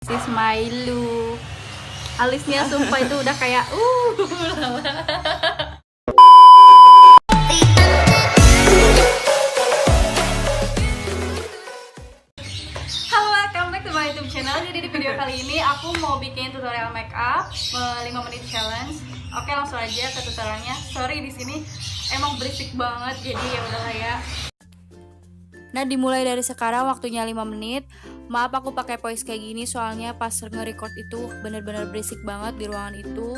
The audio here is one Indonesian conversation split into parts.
Si Smailu. Alisnya sumpah itu udah kayak Halo, welcome back to my YouTube channel. Jadi di video kali ini aku mau bikin tutorial makeup 5 menit challenge. Oke, langsung aja ke tutorialnya. Sorry di sini emang berisik banget, jadi ya udahlah ya. Nah, dimulai dari sekarang, waktunya 5 menit. Maaf aku pakai voice kayak gini soalnya pas nge-record itu bener-bener berisik banget di ruangan itu.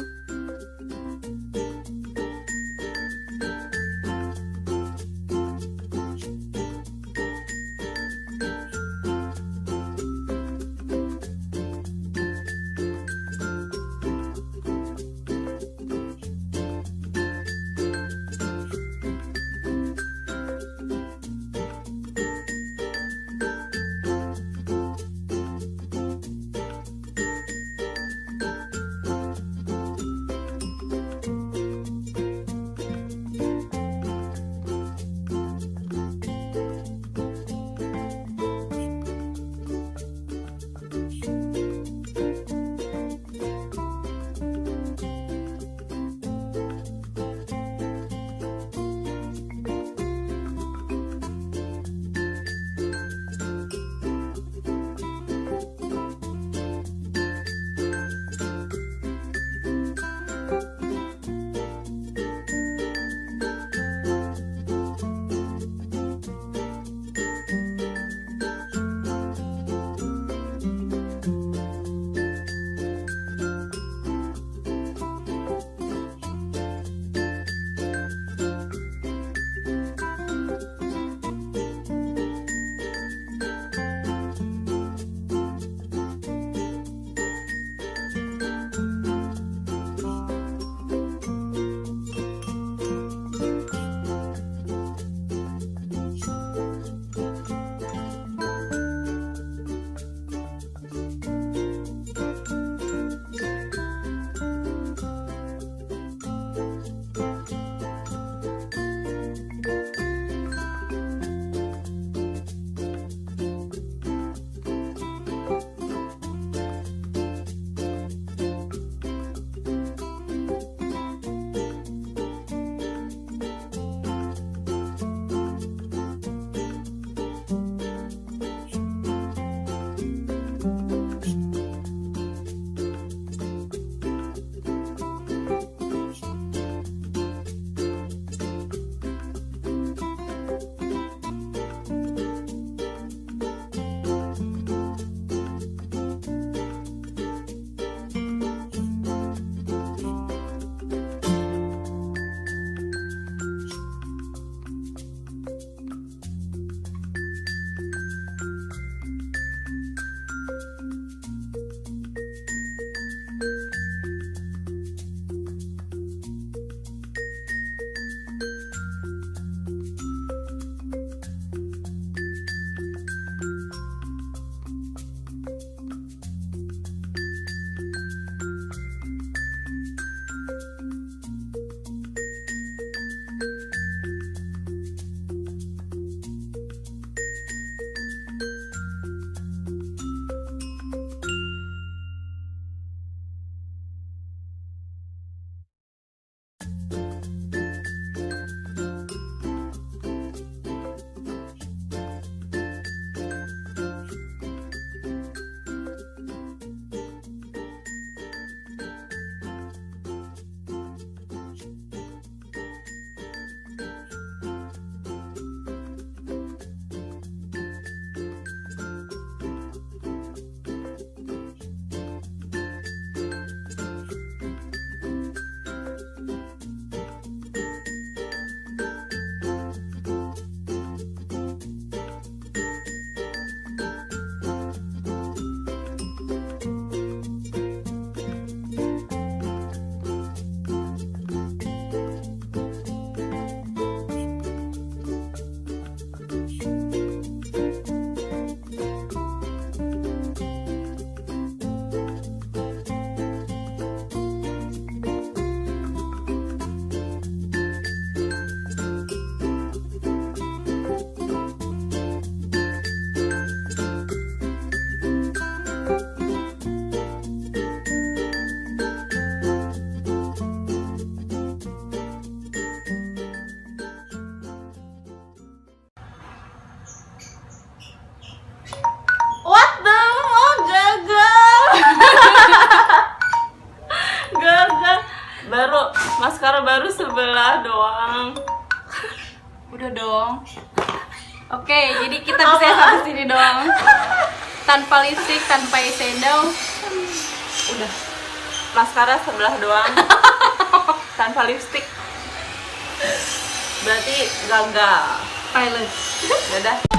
sebelah doang. Udah dong. Oke, jadi kita bisa sampai sini doang. Tanpa lipstick, tanpa eyeshadow. Udah. Maskara sebelah doang. Tanpa lipstick. Berarti gagal. Pilot. Dadah.